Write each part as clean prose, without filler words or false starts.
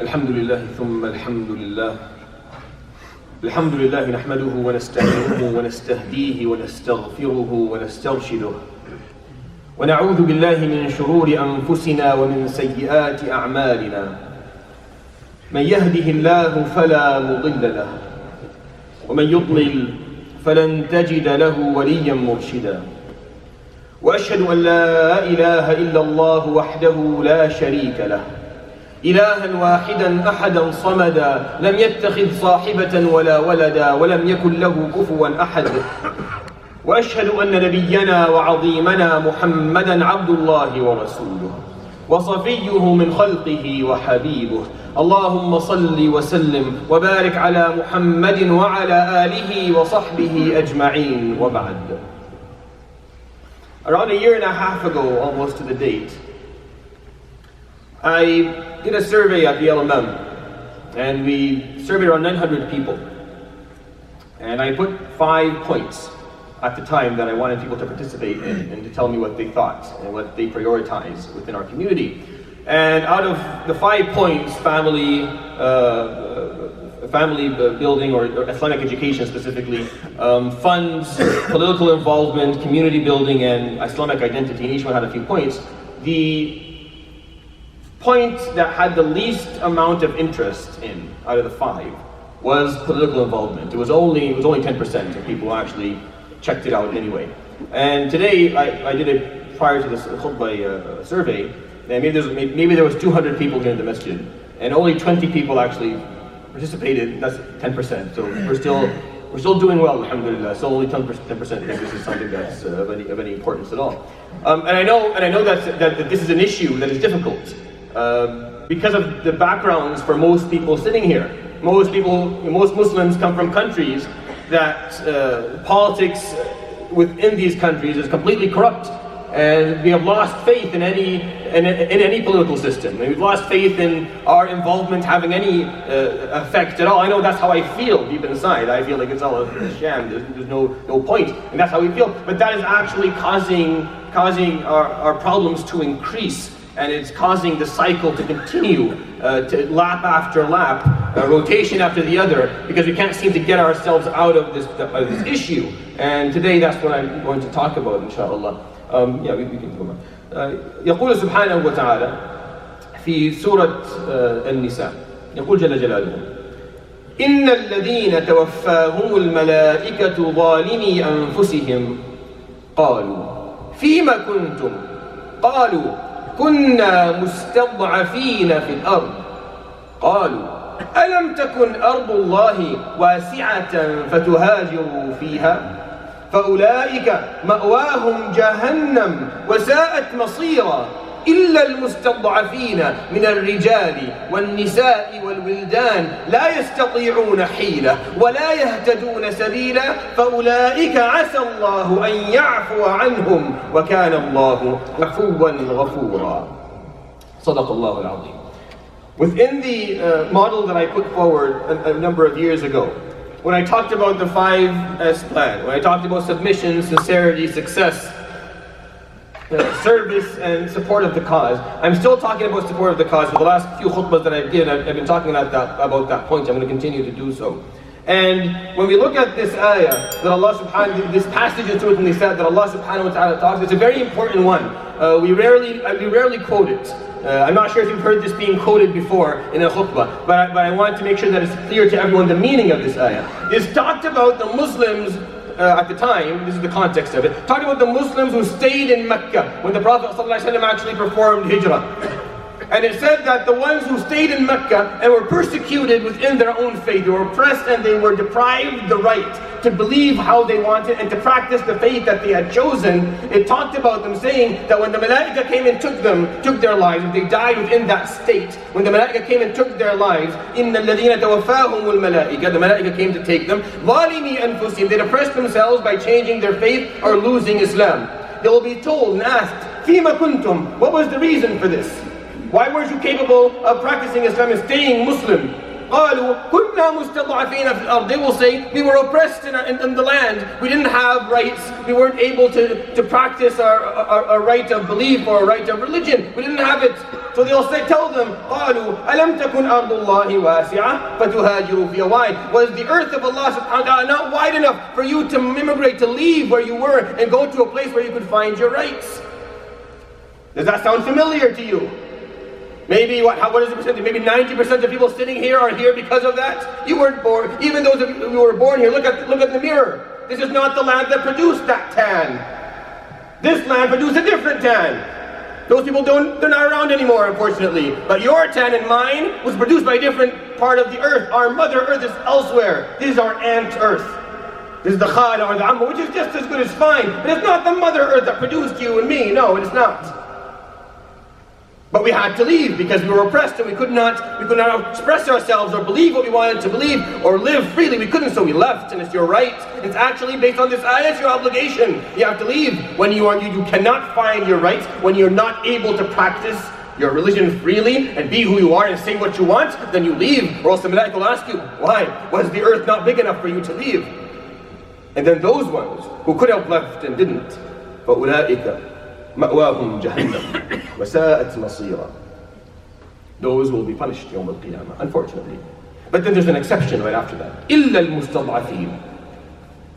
الحمد لله ثم الحمد لله. الحمد لله نحمده ونستعينه ونستهديه ونستغفره ونسترشده ونعوذ بالله من شرور أنفسنا ومن سيئات أعمالنا. من يهده الله فلا مضل له ومن يضلل فلن تجد له وليا مرشدا. وأشهد أن لا إله إلا الله وحده لا شريك له، إلها واحدا أحدا صمدا، لم يتخذ صاحبة ولا ولدا ولم يكن له كفوا أحد. وأشهد أن نبينا وعظيمنا محمدا عبد الله ورسوله وصفيه من خلقه وحبيبه. اللهم صل وسلم وبارك على محمد وعلى آله وصحبه أجمعين وبعد. Around a year and a half ago, almost to the date, I did a survey at the LMM, and we surveyed around 900 people. And I put 5 points at the time that I wanted people to participate in and to tell me what they thought and what they prioritize within our community. And out of the 5 points, family building or Islamic education specifically, funds, political involvement, community building, and Islamic identity, and each one had a few points. The point that had the least amount of interest out of the 5 was political involvement. It was only 10% of people who actually checked it out anyway. And today, I did it prior to this khutbah survey, and maybe there was 200 people here in the masjid, and only 20 people actually participated. That's 10%. So we're still doing well, alhamdulillah. So only 10% think this is something that's of any importance at all. And I know that this is an issue that is difficult because of the backgrounds for most people sitting here. Most Muslims come from countries that politics within these countries is completely corrupt, and we have lost faith in any political system. And we've lost faith in our involvement having any effect at all. I know that's how I feel deep inside. I feel like it's all a sham. There's no point, and that's how we feel. But that is actually causing our problems to increase, and it's causing the cycle to continue, to lap after lap, rotation after the other, because we can't seem to get ourselves out of this issue. And today that's what I'm going to talk about, inshallah. We can go on. يقول سبحانه وتعالى في سورة النساء، يقول جل جلاله: إن الذين توفاهم الملائكة ظالمي أنفسهم قالوا فيما كنتم؟ قالوا كنا مستضعفين في الأرض. قالوا ألم تكن أرض الله واسعة فتهاجروا فيها؟ فأولئك مأواهم جهنم وساءت مصيرا إلا المستضعفين من الرجال والنساء والولدان لا يستطيعون حيلة ولا يهتدون سبيلا فأولئك عسى الله أن يعفو عنهم وكان الله عفوا غفورا. صدق الله العظيم. Within the model that I put forward a number of years ago, when I talked about the 5S plan, when I talked about submission, sincerity, success, service, and support of the cause, I'm still talking about support of the cause. For the last few khutbahs that I've given, I've been talking about that point. I'm going to continue to do so. And when we look at this ayah, this passage in Surah An-Nisa that Allah subhanahu wa ta'ala talks, it's a very important one. We rarely quote it. I'm not sure if you've heard this being quoted before in a khutbah, but I want to make sure that it's clear to everyone the meaning of this ayah. It's talked about the Muslims at the time, this is the context of it, talked about the Muslims who stayed in Mecca when the Prophet ﷺ actually performed hijrah. And it said that the ones who stayed in Mecca and were persecuted within their own faith, they were oppressed and they were deprived the right to believe how they wanted and to practice the faith that they had chosen. It talked about them saying that when the Malaika came and took their lives, if they died within that state, when the Malaika came and took their lives, إِنَّ الَّذِينَ تَوَفَّاهُمُ الْمَلَائِكَةُ, the Malaika came to take them, ظَالِمِي أَنفُسِهِمْ, they oppressed themselves by changing their faith or losing Islam. They will be told and asked, فِيمَ كُنْتُمْ, what was the reason for this? Why weren't you capable of practicing Islam and staying Muslim? قالوا كنا مستضعفين في الأرض. They will say, we were oppressed in the land. We didn't have rights. We weren't able to practice our right of belief or our right of religion. We didn't have it. So they'll say, tell them, قالوا ألم تكن أرض الله واسعة فتهاجروا فيها. Why? Was the earth of Allah subhanahu wa ta'ala not wide enough for you to immigrate, to leave where you were and go to a place where you could find your rights? Does that sound familiar to you? Maybe what is the percentage? Maybe 90% of people sitting here are here because of that. You weren't born. Even those of you who were born here, look at the mirror. This is not the land that produced that tan. This land produced a different tan. Those people they're not around anymore, unfortunately. But your tan and mine was produced by a different part of the earth. Our mother earth is elsewhere. This is our aunt earth. This is the Khala or the Amma, which is just as good as fine. But it's not the mother earth that produced you and me. No, it is not. But we had to leave because we were oppressed and we could not express ourselves or believe what we wanted to believe or live freely. We couldn't, so we left, and it's your right. It's actually based on this ayah, it's your obligation. You have to leave when you cannot find your rights, when you're not able to practice your religion freely and be who you are and say what you want, then you leave, or else the Malaika will ask you, why? Was the earth not big enough for you to leave? And then those ones who could have left and didn't, فَأُولَٰئِكَ مأواهم جهنم وساءت مصيرا. Those will be punished يوم القيامة, unfortunately. But then there's an exception right after that. إلا المستضعفين.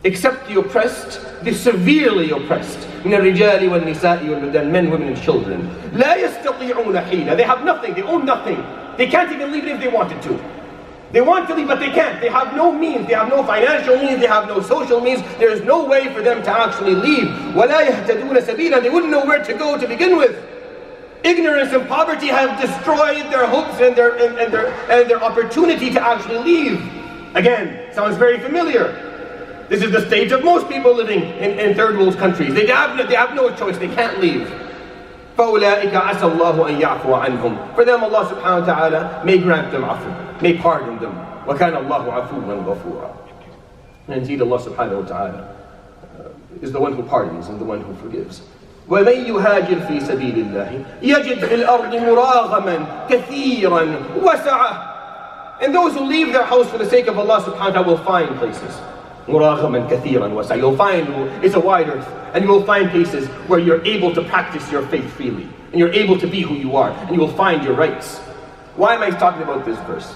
Except the oppressed, the severely oppressed. من الرجال والنساء والولدان, men, women, and children. لا يستطيعون حيلة. They have nothing. They own nothing. They can't even leave it if they wanted to. They want to leave, but they can't. They have no means. They have no financial means. They have no social means. There is no way for them to actually leave. وَلَا يَهْتَدُونَ سَبِيلًا. They wouldn't know where to go to begin with. Ignorance and poverty have destroyed their hopes and their opportunity to actually leave. Again, sounds very familiar. This is the state of most people living in third world countries. They have no choice. They can't leave. فَأُولَٰئِكَ عَسَى اللَّهُ أَن يَعْفُوَ عَنْهُمْ. For them, Allah subhanahu wa ta'ala may grant them afu, may pardon them. وَكَانَ اللَّهُ عَفُوًّا غَفُورًا. And indeed, Allah subhanahu wa ta'ala is the one who pardons and the one who forgives. وَمَن يُهَاجِرْ فِي سَبِيلِ اللَّهِ يَجِدْ فِي الْأَرْضِ مُرَاغَمًا كَثِيرًا وَسَعَةً. And those who leave their house for the sake of Allah subhanahu wa ta'ala will find places. مُرَاغَمًا كَثِيرًا وَسَعَةً. You'll find, it's a wide earth, and you will find places where you're able to practice your faith freely, and you're able to be who you are, and you will find your rights. Why am I talking about this verse?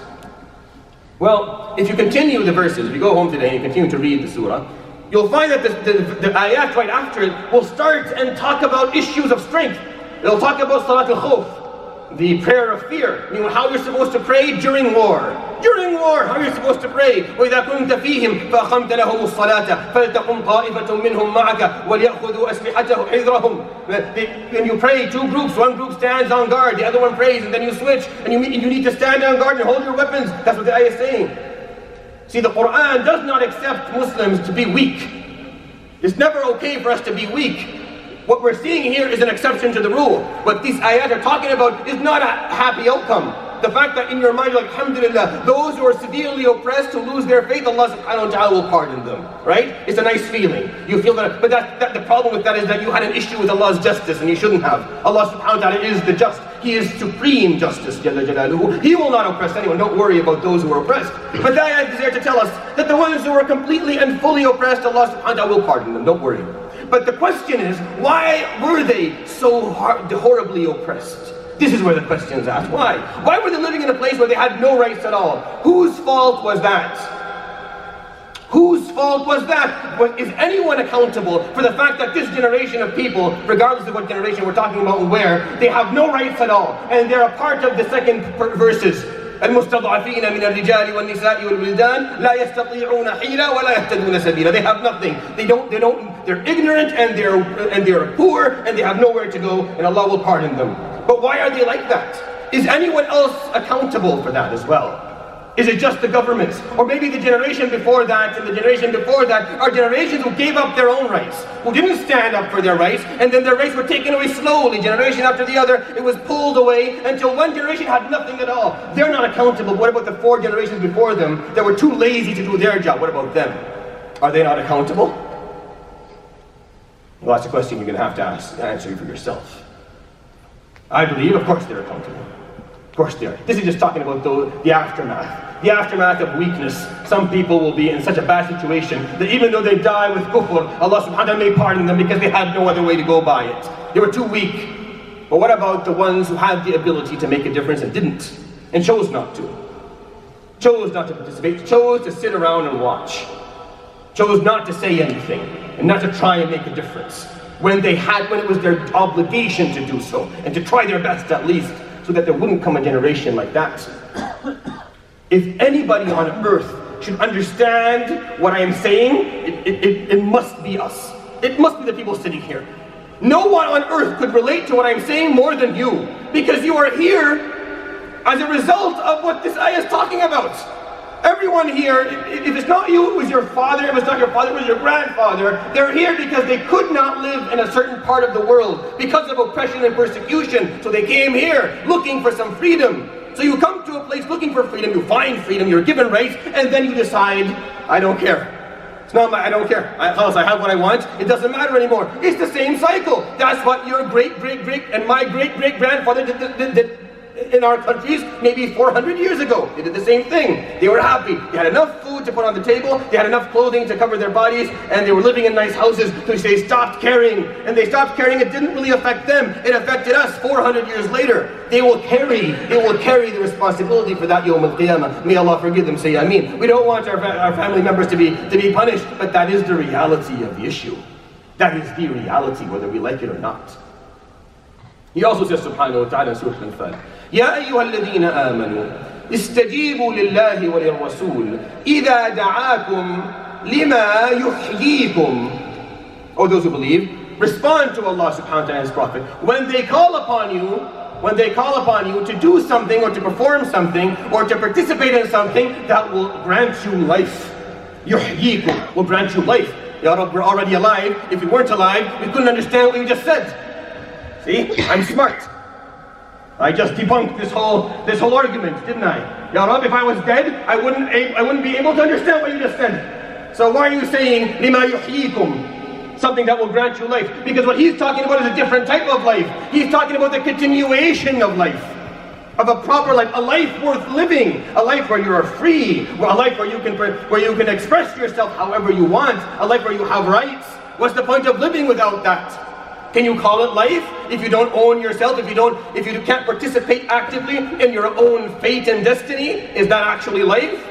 Well, if you continue the verses, if you go home today and you continue to read the surah, you'll find that the ayat right after it will start and talk about issues of strength. It'll talk about salat al-khawf, the prayer of fear, meaning how you're supposed to pray during war. During war, how you're supposed to pray. وَإِذَا كُنْتَ فِيهِمْ فَأَقَمْتَ لَهُمُ الصَّلَاةَ فَلْتَقُمْ طَائِفَةٌ مِّنْهُمْ مَعَكَ وَلْيَأْخُذُوا أَسْلِحَتَهُمْ حِذْرَهُم. When you pray, two groups, one group stands on guard, the other one prays, and then you switch, and you need to stand on guard and hold your weapons. That's what the ayah is saying. See, the Quran does not accept Muslims to be weak. It's never okay for us to be weak. What we're seeing here is an exception to the rule. What these ayat are talking about is not a happy outcome. The fact that in your mind you're like, alhamdulillah, those who are severely oppressed, who lose their faith, Allah subhanahu wa ta'ala will pardon them. Right? It's a nice feeling. You feel that, but the problem with that is that you had an issue with Allah's justice and you shouldn't have. Allah subhanahu wa ta'ala is the just. He is supreme justice, Jalla Jalaluhu. He will not oppress anyone. Don't worry about those who are oppressed. But the ayat is there to tell us that the ones who are completely and fully oppressed, Allah subhanahu wa ta'ala will pardon them. Don't worry. But the question is, why were they so horribly oppressed? This is where the question is asked. Why? Why were they living in a place where they had no rights at all? Whose fault was that? Whose fault was that? Is anyone accountable for the fact that this generation of people, regardless of what generation we're talking about and where, they have no rights at all? And they're a part of the second verses. المستضعفين من الرجال والنساء والولدان لا يستطيعون حيلة ولا يهتدون سبيلا. They have nothing. They're ignorant and they're poor and they have nowhere to go, and Allah will pardon them. But why are they like that? Is anyone else accountable for that as well? Is it just the governments? Or maybe the generation before that and the generation before that are generations who gave up their own rights, who didn't stand up for their rights, and then their rights were taken away slowly, generation after the other. It was pulled away until one generation had nothing at all. They're not accountable. What about the 4 generations before them that were too lazy to do their job? What about them? Are they not accountable? Well, that's a question you're going to have to answer for yourself. I believe, of course, they're accountable. Of course they are. This is just talking about the aftermath. the aftermath of weakness. Some people will be in such a bad situation that even though they die with kufr, Allah subhanahu wa ta'ala may pardon them because they had no other way to go by it. They were too weak. But what about the ones who had the ability to make a difference and didn't? And chose not to. Chose not to participate, chose to sit around and watch. Chose not to say anything and not to try and make a difference when it was their obligation to do so and to try their best at least so that there wouldn't come a generation like that. If anybody on earth should understand what I am saying, it must be us. It must be the people sitting here. No one on earth could relate to what I'm saying more than you, because you are here as a result of what this ayah is talking about. Everyone here, if it's not you, it was your father. If it's not your father, it was your grandfather. They're here because they could not live in a certain part of the world because of oppression and persecution. So they came here looking for some freedom. So you come to a place looking for freedom, you find freedom, you're given rights, and then you decide, I don't care. It's not I don't care. I have what I want. It doesn't matter anymore. It's the same cycle. That's what your great and my great grandfather did in our countries maybe 400 years ago. They did the same thing. They were happy. They had enough food to put on the table. They had enough clothing to cover their bodies, and they were living in nice houses. So they stopped caring. And they stopped caring. It didn't really affect them. It affected us 400 years later. They will carry the responsibility for that Yawm al-Qiyamah. May Allah forgive them. Say Ameen. We don't want our family members to be punished, but that is the reality of the issue. That is the reality, whether we like it or not. He also says, subhanahu wa ta'ala in Surah Al-Anfal, يا أيها الذين آمنوا استجيبوا لله وللرسول إذا دعاكم لما يحييكم. O those who believe, respond to Allah subhanahu wa ta'ala and His Prophet when they call upon you to do something or to perform something or to participate in something that will grant you life. يحييكم will grant you life. Ya Rab, we're already alive. If we weren't alive, we couldn't understand what you just said. See, I'm smart. I just debunked this whole argument, didn't I? Ya Rab, if I was dead, I wouldn't be able to understand what you just said. So why are you saying لِمَا يُحْيِيكُمْ? Something that will grant you life? Because what he's talking about is a different type of life. He's talking about the continuation of life. Of a proper life, a life worth living, a life where you are free, a life where you can express yourself however you want, a life where you have rights. What's the point of living without that? Can you call it life if you don't own yourself, if you can't participate actively in your own fate and destiny? Is that actually life?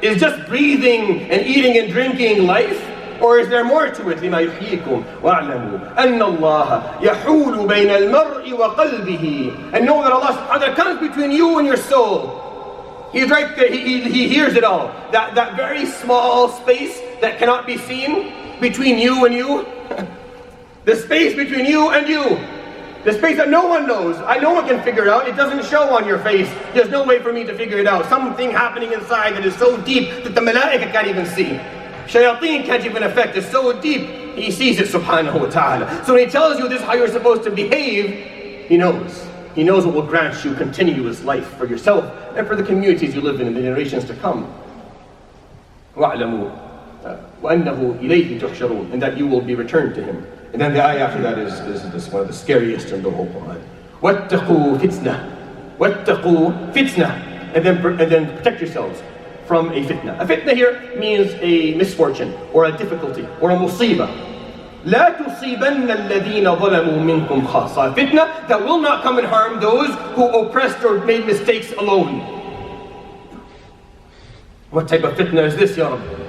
Is just breathing and eating and drinking life? Or is there more to it? لِمَا يُحْيِيكُمْ وَاعْلَمُوا أَنَّ اللَّهَ يَحُولُ بَيْنَ الْمَرْءِ وَقَلْبِهِ. And know that Allah subhanahu wa ta'ala comes between you and your soul. He's right there, he hears it all. That very small space that cannot be seen between you and you. The space between you and you. The space that no one knows. No one can figure it out. It doesn't show on your face. There's no way for me to figure it out. Something happening inside that is so deep that the malaika can't even see. Shayateen can't even affect. It's so deep. He sees it, subhanahu wa ta'ala. So when he tells you this is how you're supposed to behave, he knows. He knows what will grant you continuous life for yourself and for the communities you live in the generations to come. وَاعْلَمُوا وَأَنَّهُ إِلَيْهِ تُحْشَرُونَ. And that you will be returned to him. And then the ayah after that is one of the scariest in the whole Quran. وَاتَّقُوا فِتْنَةً وَاتَّقُوا فِتْنَةً. And then protect yourselves from a fitna. A fitna here means a misfortune or a difficulty or a musibah. لَا تُصِيبَنَّ الَّذِينَ ظَلَمُوا مِنْكُمْ خَاصَّةً. A fitna that will not come and harm those who oppressed or made mistakes alone. What type of fitna is this, Ya Rabbi?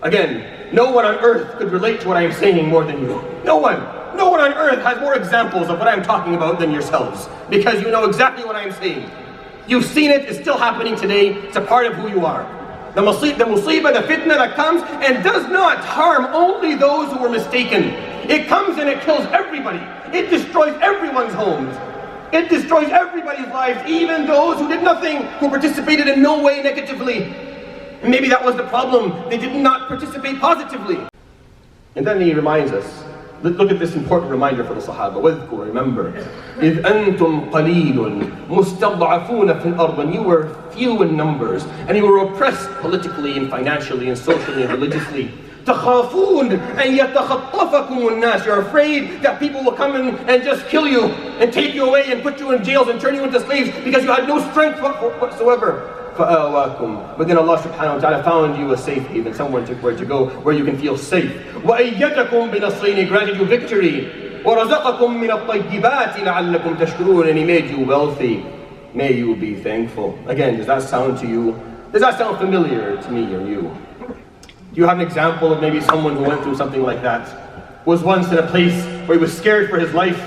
Again, no one on earth could relate to what I am saying more than you. No one on earth has more examples of what I'm talking about than yourselves, because you know exactly what I'm saying. You've seen it, it's still happening today, it's a part of who you are. The musibah, the fitna that comes and does not harm only those who were mistaken. It comes and it kills everybody. It destroys everyone's homes. It destroys everybody's lives, even those who did nothing, who participated in no way negatively. And maybe that was the problem. They did not participate positively. And then he reminds us, look at this important reminder for the Sahaba. وَاذْكُرْ, remember, إِذْ أَنْتُمْ قَلِيلٌ مُسْتَضْعَفُونَ فِي الْأَرْضِ. When you were few in numbers, and you were oppressed politically and financially and socially and religiously. تَخَافُونَ أَنْ يَتَخَطَّفَكُمُ النَّاسِ. You're afraid that people will come in and just kill you and take you away and put you in jails and turn you into slaves because you had no strength whatsoever. فآواكم. But then Allah subhanahu wa ta'ala found you a safe haven, somewhere where to go, where you can feel safe. وَأَيَّدَكُمْ بِنَصْرِهِ. He granted you victory. وَرَزَقَكُمْ مِنَ الطَّيِّبَاتِ لَعَلَّكُمْ تَشْكُرُونَ. And He made you wealthy. May you be thankful. Again, does that sound to you? Does that sound familiar to me or you? Do you have an example of maybe someone who went through something like that? Was once in a place where he was scared for his life.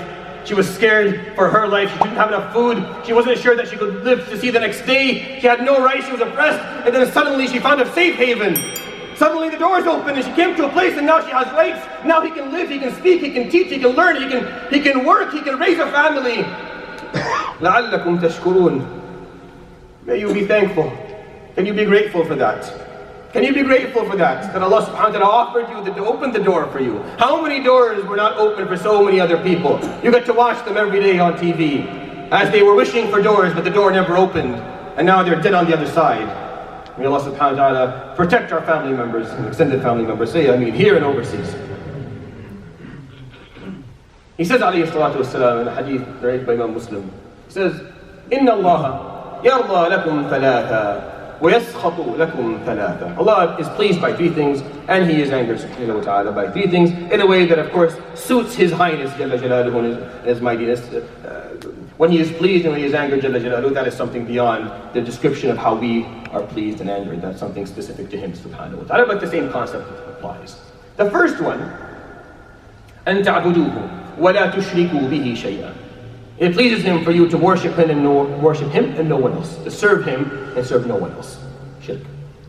She was scared for her life. She didn't have enough food. She wasn't sure that she could live to see the next day. She had no rights. She was oppressed. And then suddenly she found a safe haven. Suddenly the doors opened and she came to a place and now she has rights. Now he can live, he can speak, he can teach, he can learn, he can work, he can raise a family. لَعَلَّكُمْ تَشْكُرُونَ. May you be thankful. Can you be grateful for that? Can you be grateful for that? That Allah subhanahu wa ta'ala offered you to open the door for you. How many doors were not open for so many other people? You get to watch them every day on TV. As they were wishing for doors, but the door never opened. And now they're dead on the other side. May Allah subhanahu wa ta'ala protect our family members and extended family members. Say, I mean, here and overseas. He says, alayhi salatu wasalam, in a hadith narrated by Imam Muslim, he says, إِنَّ اللَّهَ يَرْضَى لَكُمْ ثَلَاثًا وَيَسْخَطُ لَكُمْ ثَلَاثًا. Allah is pleased by three things, and He is angered subhanahu wa ta'ala by three things, in a way that of course suits His Highness Jalla Jalaluhu and His mightiness. When He is pleased and when He is angered Jalla Jalaluhu, that is something beyond the description of how we are pleased and angered. That's something specific to Him subhanahu wa ta'ala, but the same concept applies. The first one, أَن تَعْبُدُوهُ وَلَا تُشْرِكُوا بِهِ شَيْئًا. It pleases Him for you to worship Him and no one else. To serve Him and serve no one else. Shirk.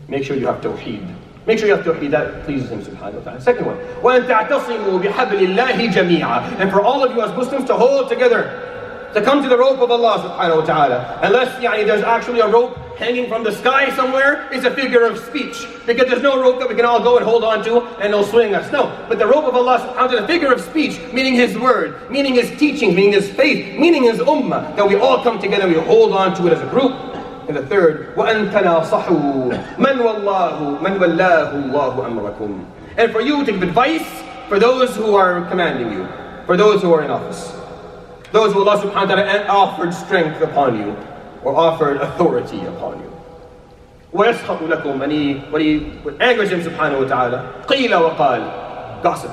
Make sure you have tawheed. Make sure you have tawheed. That pleases Him subhanahu wa ta'ala. Second one. وَأَن تَعْتَصِمُوا بِحَبْلِ اللَّهِ جَمِيعًا. And for all of you as Muslims to hold together. To come to the rope of Allah subhanahu wa ta'ala. Unless there's actually a rope hanging from the sky somewhere, it's a figure of speech. Because there's no rope that we can all go and hold on to and it'll swing us. No, but the rope of Allah subhanahu wa ta'ala is a figure of speech, meaning His word, meaning His teaching, meaning His faith, meaning His ummah, that we all come together and we hold on to it as a group. And the third, وَأَن تَنَاصَحُوا مَنْ وَاللَّهُ اللَّهُ أَمْرَكُمْ. And for you to give advice for those who are commanding you, for those who are in office. Those who Allah subhanahu wa ta'ala offered strength upon you, or offered authority upon you. وَيَسْخَطُ لَكُمْ. And He angers Him subhanahu wa ta'ala. قِيلَ وَقَالَ. Gossip.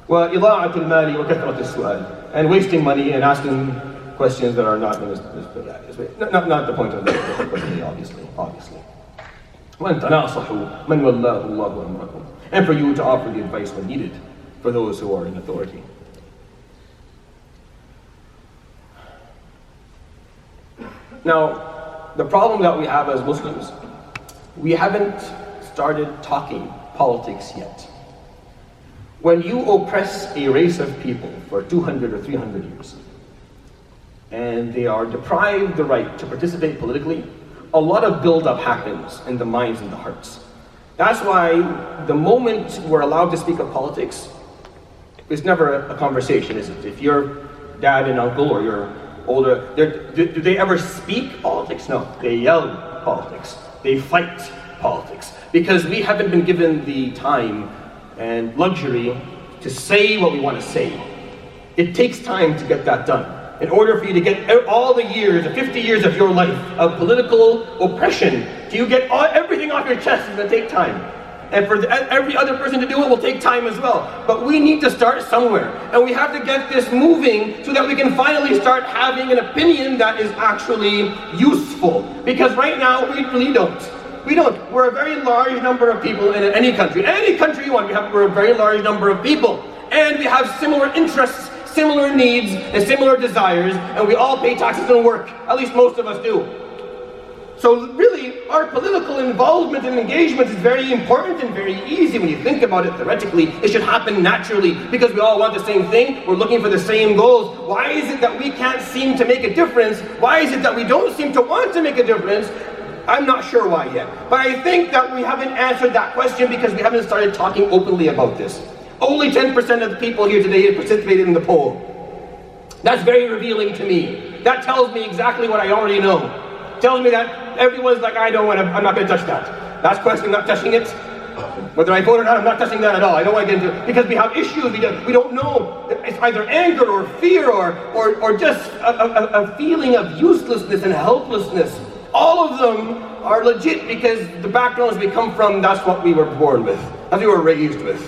وَإِضَاعَةُ الْمَالِ وَكَثْرَةُ السُّؤَالِ. And wasting money and asking questions that are not the point of the question, obviously. وَأَن تَنَاصَحُوا مَنْ وَاللَّهُ اللَّهُ أَمْرَكُمْ. And for you to offer the advice when needed for those who are in authority. Now, the problem that we have as Muslims, we haven't started talking politics yet. When you oppress a race of people for 200 or 300 years, and they are deprived the right to participate politically, a lot of build-up happens in the minds and the hearts. That's why the moment we're allowed to speak of politics, it's never a conversation, is it? If your dad and uncle or your older, do they ever speak politics? No, they yell politics. They fight politics. Because we haven't been given the time and luxury to say what we want to say. It takes time to get that done. In order for you to get all the years, the 50 years of your life of political oppression, to get everything off your chest is going to take time. And for every other person to do it will take time as well. But we need to start somewhere. And we have to get this moving so that we can finally start having an opinion that is actually useful. Because right now, we really don't. We don't. We're a very large number of people in any country. Any country you want, we're a very large number of people. And we have similar interests, similar needs, and similar desires. And we all pay taxes and work. At least most of us do. So really, our political involvement and engagement is very important and very easy. When you think about it theoretically, it should happen naturally because we all want the same thing. We're looking for the same goals. Why is it that we can't seem to make a difference? Why is it that we don't seem to want to make a difference? I'm not sure why yet. But I think that we haven't answered that question because we haven't started talking openly about this. Only 10% of the people here today have participated in the poll. That's very revealing to me. That tells me exactly what I already know. Tells me that everyone's like, I'm not going to touch that. Last question, I'm not touching it. Whether I vote or not, I'm not touching that at all. I don't want to get into it because we have issues. We don't know. It's either anger or fear or just a feeling of uselessness and helplessness. All of them are legit because the backgrounds we come from, that's what we were born with, that's what we were raised with.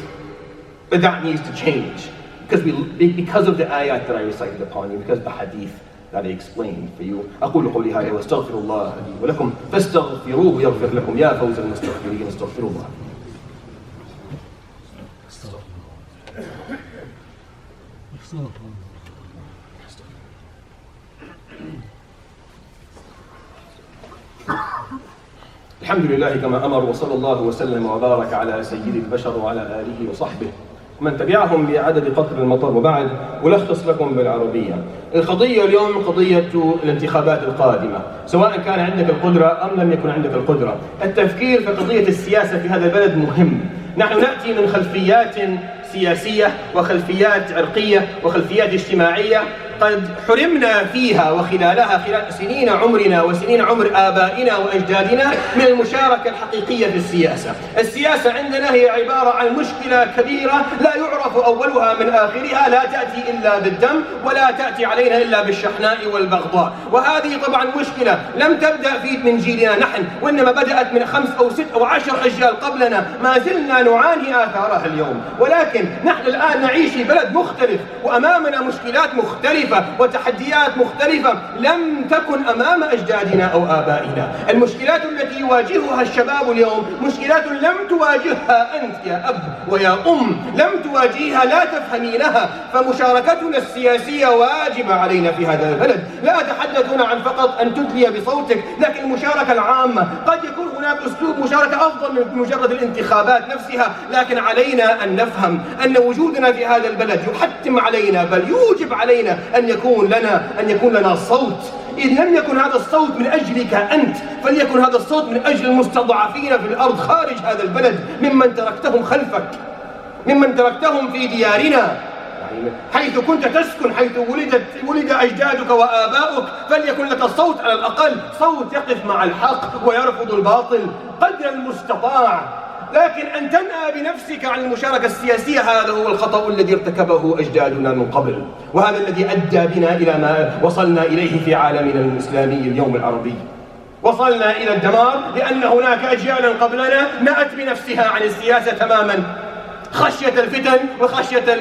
But that needs to change because of the ayat that I recited upon you, because of the hadith that I explained for you. أقول قولي هذا واستغفر الله لي ولكم فاستغفروه يغفر لكم يا فوز المستغفرين استغفروا الله. الحمد لله كما أمر وصلى الله وسلم وبارك على سيد البشر وعلى آله وصحبه ومن تبعهم بعدد قطر المطر. وبعد ألخص لكم بالعربية. القضية اليوم قضية الانتخابات القادمة، سواء كان عندك القدرة أم لم يكن عندك القدرة. التفكير في قضية السياسة في هذا البلد مهم. نحن نأتي من خلفيات سياسية وخلفيات عرقية وخلفيات اجتماعية قد حرمنا فيها وخلالها خلال سنين عمرنا وسنين عمر آبائنا وأجدادنا من المشاركة الحقيقية في السياسة. السياسة عندنا هي عبارة عن مشكلة كبيرة لا يعرف أولها من آخرها، لا تأتي إلا بالدم ولا تأتي علينا إلا بالشحناء والبغضاء. وهذه طبعا مشكلة لم تبدأ من جيلنا نحن، وإنما بدأت من 5 أو 6 أو 10 أجيال قبلنا، ما زلنا نعاني آثارها اليوم. ولكن نحن الآن نعيش في بلد مختلف وأمامنا مشكلات مختلفة وتحديات مختلفة لم تكن أمام أجدادنا أو آبائنا. المشكلات التي يواجهها الشباب اليوم مشكلات لم تواجهها أنت يا أب ويا أم، لم تواجهها، لا تفهمينها. فمشاركتنا السياسية واجبة علينا في هذا البلد. لا أتحدث هنا عن فقط أن تدلي بصوتك، لكن المشاركة العامة. قد يكون هناك أسلوب مشاركة أفضل من مجرد الانتخابات نفسها، لكن علينا أن نفهم أن وجودنا في هذا البلد يحتم علينا بل يوجب علينا أن يكون لنا صوت. إذ لم يكن هذا الصوت من أجلك أنت، فليكن هذا الصوت من أجل المستضعفين في الأرض خارج هذا البلد، ممن تركتهم خلفك، ممن تركتهم في ديارنا، حيث كنت تسكن، حيث ولد أجدادك وآباؤك. فليكن لك الصوت، على الأقل صوت يقف مع الحق ويرفض الباطل قدر المستطاع. لكن أن تنأى بنفسك عن المشاركة السياسية، هذا هو الخطأ الذي ارتكبه أجدادنا من قبل، وهذا الذي أدى بنا إلى ما وصلنا إليه في عالمنا الإسلامي اليوم العربي. وصلنا إلى الدمار لأن هناك أجيالا قبلنا نأت بنفسها عن السياسة تماما، خشية الفتن وخشية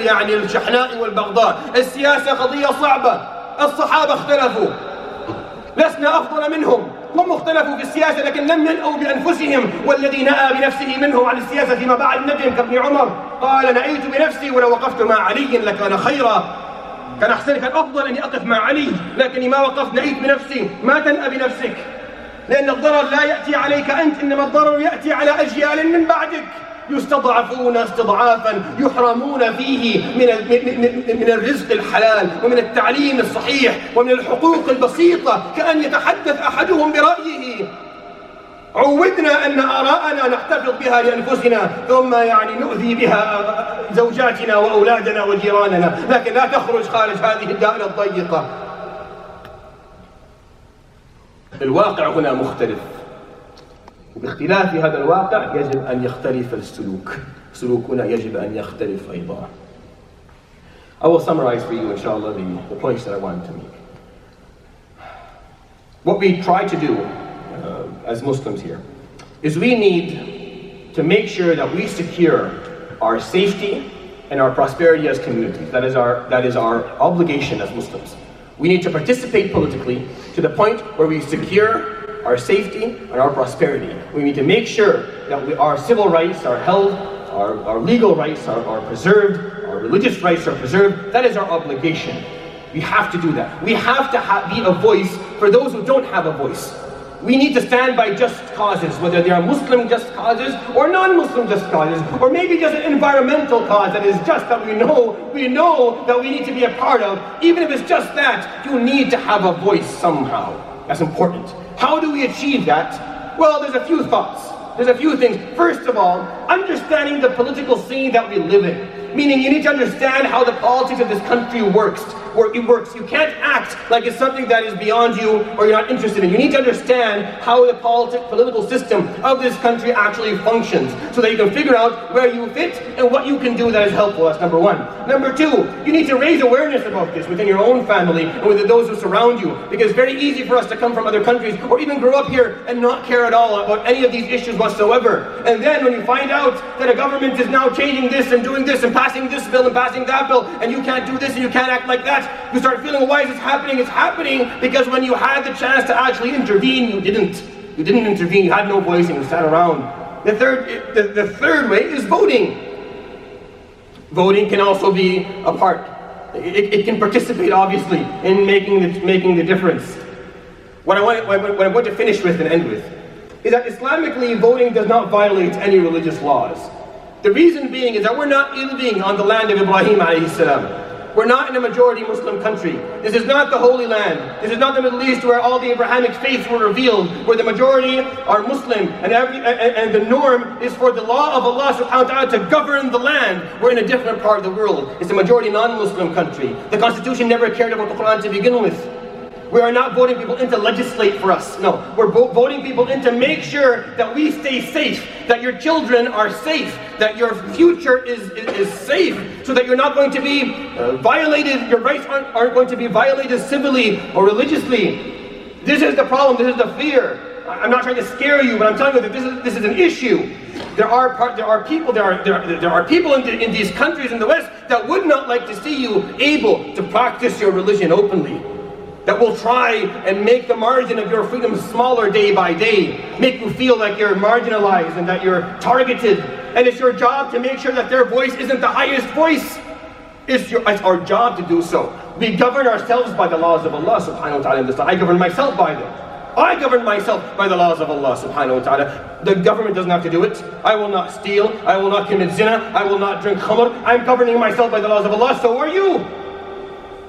الشحناء والبغضاء. السياسة قضية صعبة، الصحابة اختلفوا، لسنا أفضل منهم، هم اختلفوا في السياسة لكن لم ينأوا بأنفسهم. والذي نأى بنفسه منهم عن السياسة فيما بعد ندم كابن عمر، قال نأيت بنفسي ولو وقفت مع علي لكان خيرا، كان أحسن، كان أفضل أني أقف مع علي، لكني ما وقفت، نأيت بنفسي. ما تنأى بنفسك، لأن الضرر لا يأتي عليك أنت، إنما الضرر يأتي على أجيال من بعدك يستضعفون استضعافا يحرمون فيه من الرزق الحلال ومن التعليم الصحيح ومن الحقوق البسيطة، كأن يتحدث أحدهم برأيه. عودنا أن آراءنا نحتفظ بها لأنفسنا، ثم نؤذي بها زوجاتنا وأولادنا وجيراننا، لكن لا تخرج خارج هذه الدائرة الضيقة. الواقع هنا مختلف، وباختلاف هذا الواقع يجب أن يختلف السلوك، سلوكنا يجب أن يختلف أيضا. I will summarize for you, inshallah, the points that I wanted to make. What we try to do as Muslims here is we need to make sure that we secure our safety and our prosperity as communities. That is our obligation as Muslims. We need to participate politically to the point where we secure our safety and our prosperity. We need to make sure that our civil rights are held, our legal rights are preserved, our religious rights are preserved. That is our obligation. We have to do that. We have to be a voice for those who don't have a voice. We need to stand by just causes, whether they are Muslim just causes or non-Muslim just causes, or maybe just an environmental cause that is just that we know that we need to be a part of. Even if it's just that, you need to have a voice somehow. That's important. How do we achieve that? Well, there's a few thoughts. There's a few things. First of all, understanding the political scene that we live in. Meaning you need to understand how the politics of this country works. it works. You can't act like it's something that is beyond you or you're not interested in. You need to understand how the political system of this country actually functions so that you can figure out where you fit and what you can do that is helpful. That's number one. Number two, you need to raise awareness about this within your own family and with those who surround you, because it's very easy for us to come from other countries or even grow up here and not care at all about any of these issues whatsoever. And then when you find out that a government is now changing this and doing this and passing this bill and passing that bill, and you can't do this and you can't act like that, you start feeling, why is this happening? It's happening because when you had the chance to actually intervene, you didn't. You didn't intervene, you had no voice, and you sat around. The third way is voting. Voting can also be a part. It can participate, obviously, in making the difference. What I want to finish with and end with is that Islamically, voting does not violate any religious laws. The reason being is that we're not living on the land of Ibrahim alayhi salam. We're not in a majority Muslim country. This is not the Holy Land. This is not the Middle East where all the Abrahamic faiths were revealed, where the majority are Muslim and the norm is for the law of Allah subhanahu wa ta'ala to govern the land. We're in a different part of the world. It's a majority non-Muslim country. The Constitution never cared about the Quran to begin with. We are not voting people in to legislate for us. No, we're voting people in to make sure that we stay safe, that your children are safe, that your future is safe, so that you're not going to be violated, your rights aren't going to be violated civilly or religiously. This is the problem, this is the fear. I'm not trying to scare you, but I'm telling you that this is an issue. There are people in these countries in the West that would not like to see you able to practice your religion openly, that will try and make the margin of your freedom smaller day by day, make you feel like you're marginalized and that you're targeted. And it's your job to make sure that their voice isn't the highest voice. It's our job to do so. We govern ourselves by the laws of Allah subhanahu wa ta'ala. I govern myself by them. I govern myself by the laws of Allah subhanahu wa ta'ala. The government doesn't have to do it. I will not steal. I will not commit zina. I will not drink khamr. I'm governing myself by the laws of Allah. So are you.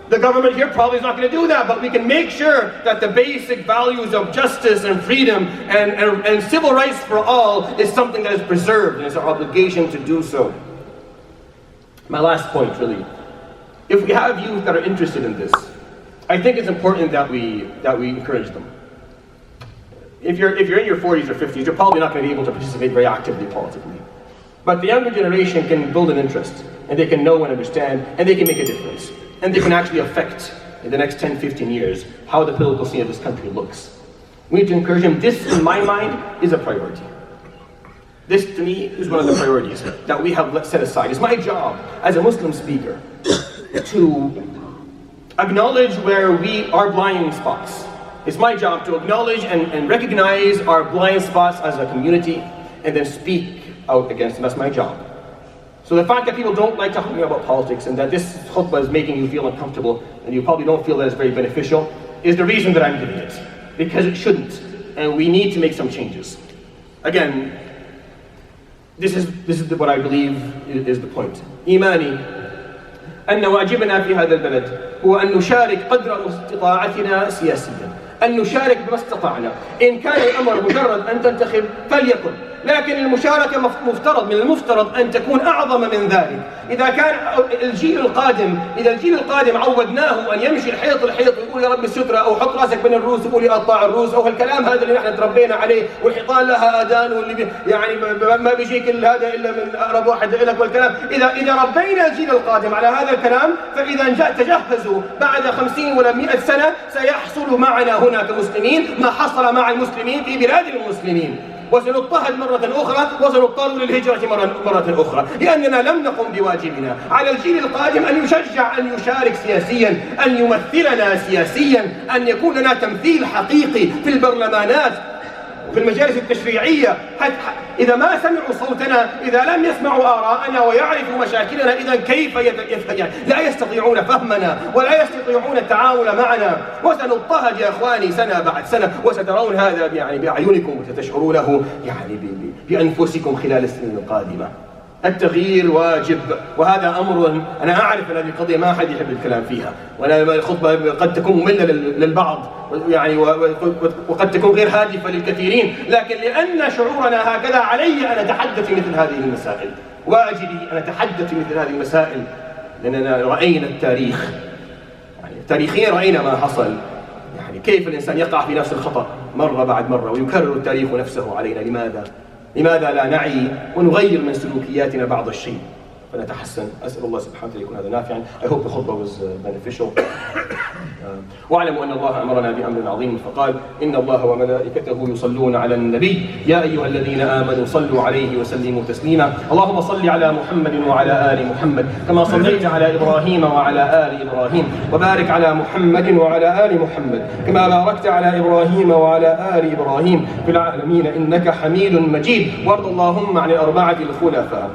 The government here probably is not going to do that, but we can make sure that the basic values of justice and freedom and civil rights for all is something that is preserved, and it's our obligation to do so. My last point, really. If we have youth that are interested in this, I think it's important that we encourage them. If you're in your 40s or 50s, you're probably not going to be able to participate very actively politically. But the younger generation can build an interest, and they can know and understand, and they can make a difference. And they can actually affect, in the next 10, 15 years, how the political scene of this country looks. We need to encourage them. This, in my mind, is a priority. This, to me, is one of the priorities that we have set aside. It's my job, as a Muslim speaker, to acknowledge where our blind spots. It's my job to acknowledge and recognize our blind spots as a community, and then speak out against them. That's my job. So the fact that people don't like talking about politics and that this khutbah is making you feel uncomfortable and you probably don't feel that it's very beneficial is the reason that I'm giving it. Because it shouldn't. And we need to make some changes. Again, this is what I believe is the point. إيماني أن واجبنا في هذا البلد هو أن نشارك قدر استطاعتنا سياسيا. أن نشارك بما استطعنا. إن كان الأمر مجرد أن تنتخب فليكن. لكن المشاركة من المفترض أن تكون أعظم من ذلك. إذا كان الجيل القادم عودناه أن يمشي الحيط ويقول يا رب السترة أو حط راسك بين الروس ويقول يقطع الروس أو هالكلام هذا اللي نحن تربينا عليه والحيطان لها آذان واللي يعني ما بيجيك هذا إلا من أقرب واحد لك والكلام. إذا ربينا الجيل القادم على هذا الكلام فإذا تجهزوا بعد 50 ولا 100 سنة سيحصل معنا هنا كمسلمين ما حصل مع المسلمين في بلاد المسلمين. وسنضطهد مرة أخرى وسنضطر للهجرة مرة أخرى لأننا لم نقم بواجبنا. على الجيل القادم أن يشجع أن يشارك سياسيا، أن يمثلنا سياسيا، أن يكون لنا تمثيل حقيقي في البرلمانات في المجالس التشريعية. إذا ما سمعوا صوتنا، إذا لم يسمعوا آراءنا ويعرفوا مشاكلنا، إذا كيف لا يستطيعون فهمنا ولا يستطيعون التعامل معنا. وسنضطهد يا إخواني سنة بعد سنة وسترون هذا يعني بأعينكم وستشعرونه يعني بأنفسكم خلال السنين القادمة. التغيير واجب، وهذا أمر أنا أعرف أن هذه القضية ما أحد يحب الكلام فيها، وأنا الخطبة قد تكون مملة للبعض يعني وقد تكون غير هادفة للكثيرين، لكن لأن شعورنا هكذا علي أن أتحدث في مثل هذه المسائل. واجبي أن أتحدث في مثل هذه المسائل لأننا رأينا التاريخ تاريخيا رأينا ما حصل، يعني كيف الإنسان يقع في نفس الخطأ مرة بعد مرة ويكرر التاريخ نفسه علينا. لماذا لا نعي ونغير من سلوكياتنا بعض الشيء فنتحسن؟ أسأل الله سبحانه وتعالى يكون هذا نافعا. I hope the khutbah was beneficial. واعلموا أن الله أمرنا بأمر عظيم فقال: إن الله وملائكته يصلون على النبي يا أيها الذين آمنوا صلوا عليه وسلموا تسليما. اللهم صل على محمد وعلى آل محمد كما صليت على إبراهيم وعلى آل إبراهيم، وبارك على محمد وعلى آل محمد كما باركت على إبراهيم وعلى آل إبراهيم في العالمين إنك حميد مجيد. وارض اللهم عن الأربعة الخلفاء